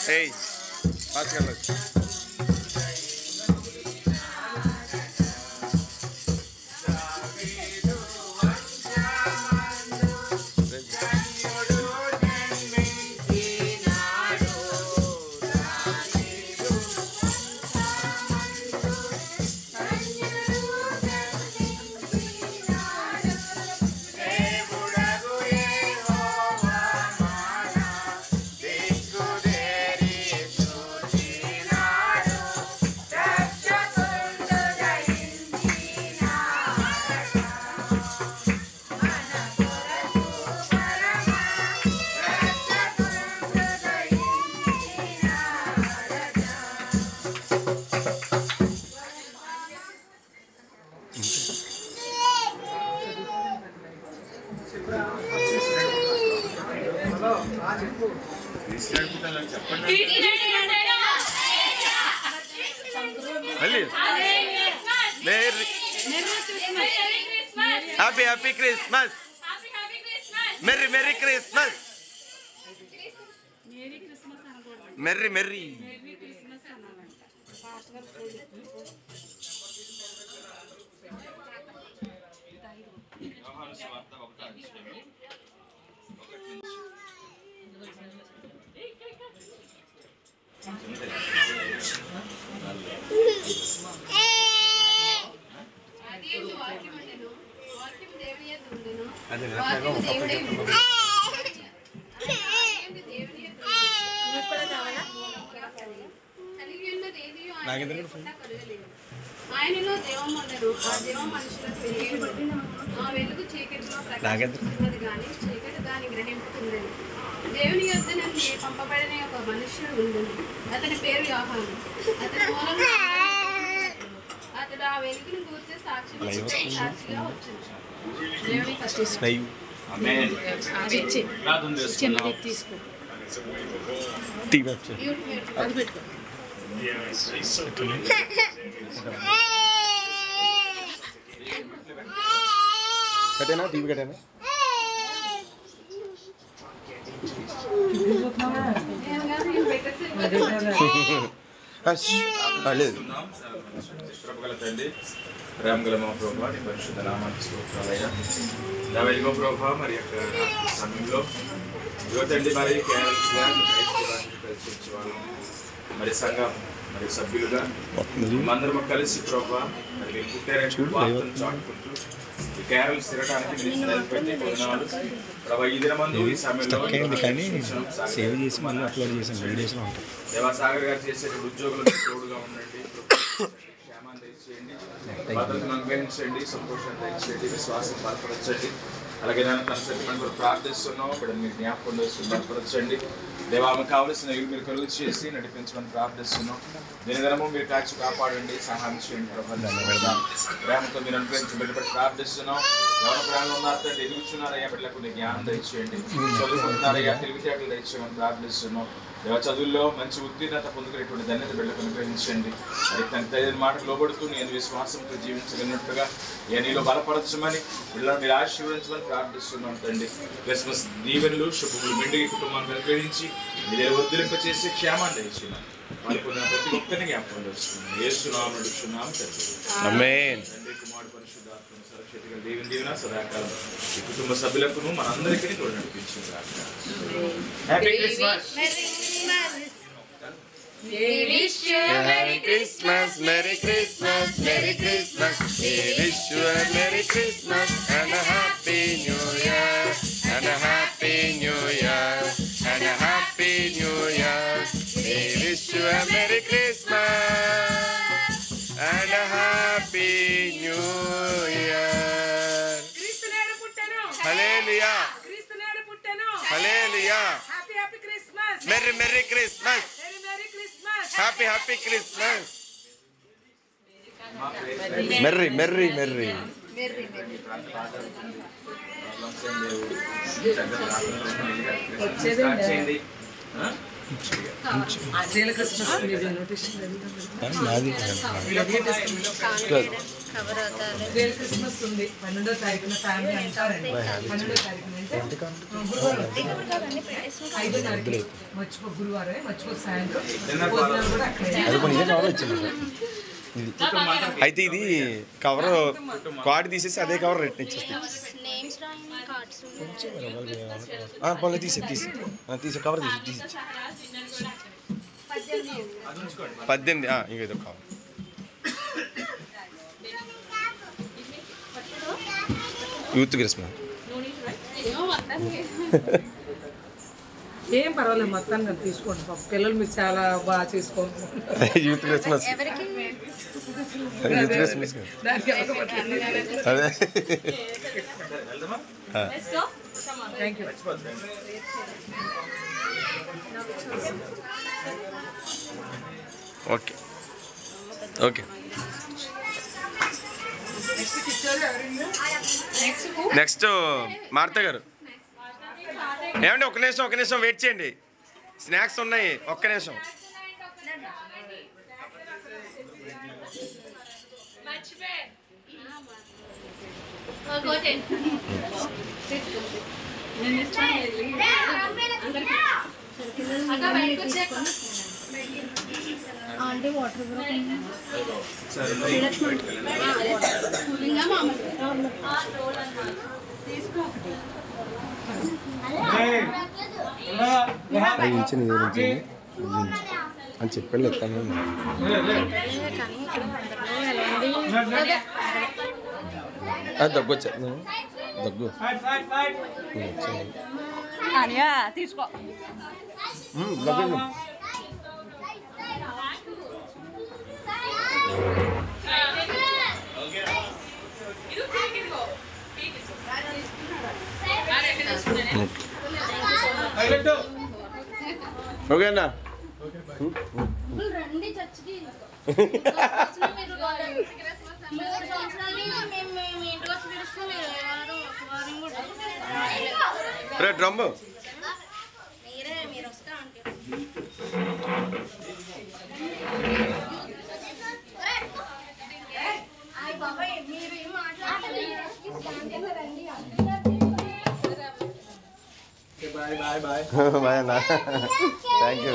Hey, pass कर लो. Happy Christmas. Merry Christmas. Merry. ఆయనలో దేవం ఉండను ఆ దేవం మనుషులకు తెలియదు ఆ వెలుగు చీకటిలో ప్రకాశిస్తున్నది కానీ చీకటి దాన్ని గ్రహింపుతుందని దేవుని యొద్ద నుండి పంపబడిన ఒక మనుష్యుడు ఉండను అతని పేరు యోహాను అతని మూలంగా అతడు ఆ వెలుగును గూర్చి సాక్షిగా వచ్చును దేవుని कटे ना टीवी कटे ना రామగల మా ప్రభా నీ పరిశుద్ధ నామానికి స్తోత్రాలయ్యా నా వెలుగు ప్రభా మరి యొక్క సమయంలో యువతండి మరి కేరళ పరిశీలించే వాళ్ళు మరి సంఘం మరి సభ్యులుగా అందరము కలిసి ప్రభా మరి మీరు పుట్టారని వార్తను చాటుకుంటూ ఈ కేరళ స్థిరటానికి నిలిపెట్టి కొన్నాళ్ళు ప్రభా ఈ దినమందు ఈ సమయంలో దేవాసాగర్ గారు చేసే ఉద్యోగులకు తోడుగా ఉండండి క్షేమాన్ని దయచేయండి భద్రతను అనుగ్రహించండి సంతోషాన్ని దయచేయండి విశ్వాసం బలపరచండి అలాగే నేను తన సత్యమని కూడా ప్రార్థిస్తున్నాం ఇప్పుడు మీరు జ్ఞాపకం చేసుకుని బలపరచండి దేవాము కావలసిన మీరు కలుగు చేసి నడిపించమని ప్రార్థిస్తున్నాం దినదినము మీరు కాచి కాపాడండి సహాయం చేయండి ప్రభావం ప్రేమతో మీరు అనుగ్రహించి బిడ్డపడి ప్రార్థిస్తున్నాం ఎవరి ప్రాణంలో ఉన్నారో ఎదుగుతున్నారయ్యా బిడ్డలకు జ్ఞానం దయచేయండి చదువుకుంటున్నారయ్యా తెలివితేటలు దయచేయమని ప్రార్థిస్తున్నాం దేవ చదువుల్లో మంచి ఉత్తీర్ణత పొందుకునేటువంటి ధన్యత బిడ్డకు అనుగ్రహించండి మరి తన తల్లి మాటకు లోబడుతూ నేను విశ్వాసంతో జీవించగలిగినట్టుగా నీలో బలపరచమని పిల్లలను మీరు ఆశీర్వదించమని ప్రార్థిస్తున్నాం తండ్రి క్రిస్మస్ దీవెనలు శుభములు మెండుగి కుటుంబాన్ని అనుగ్రహించి మీరే వర్ధిలింపచేసి క్షేమాన్ని దయచేయమని అనుకున్న ప్రతి ఒక్కరిని జ్ఞాపకం చేస్తున్నాం యేసునామమున నడుచున్నాం తండ్రి ఆమేన్ తండ్రి కుమారుడు పరిశుద్ధాత్మ సర్వశక్తిగల దేవుని దీవెన సదాకాలం ఈ కుటుంబ సభ్యులకు మనందరికీ తోడు నడిపించింది happy Christmas We wish you a Merry Christmas, Merry Christmas, Merry Christmas. We wish you a Merry Christmas and a Happy New Year, and a Happy New Year, and a Happy New Year. We wish you a Merry Christmas and a Happy New Year. క్రీస్తునాడు పుట్టెను Hallelujah, క్రీస్తునాడు పుట్టెను Hallelujah. Happy Christmas Merry Christmas, merry Christmas Happy Christmas. Merry. Christmas ఉంది 12వ తారీఖున family అంటారండి 12వ తారీఖున అంటే 5వ తారీఖు మర్చిపో గురువారం మర్చిపో సాయంత్రం భోజనాలు కూడా అక్కడే. అయితే ఇది కవర్ కార్డు తీసేసి అదే కవర్ రిటర్న్ ఇచ్చేస్తాం. పనులు తీసే కవర్ తీసి 18 ఇంకేదో కవర్ యూత్ క్రిస్మస్ ఏం పర్వాలేదు మొత్తాన్ని తీసుకోండి పాప పిల్లలు మీరు చాలా బాగా చేసుకోండి. యూత్ క్రిస్మస్ యూత్ క్రిస్మస్ అదే thank you. Okay okay next Martha గారు ఏమండి ఒక నిమిషం వెయిట్ చేయండి. స్నాక్స్ ఉన్నాయి ఒక్క నిమిషం. వాటర్ అని చెప్పండి ఎత్తాను. దగ్గు వచ్చా దగ్గు తీసుకో దగ్గు ఓకే అన్న రండి చర్చికి 3 సంవత్సరాలు మేము ఇంటికి వచ్చి పిలుస్తాం. రే డ్రమ్ము మీరు వస్తా అంటే బాబాయ్ మీరు ఏం మాట్లాడలేదు. బాయ్ అన్న థ్యాంక్ యూ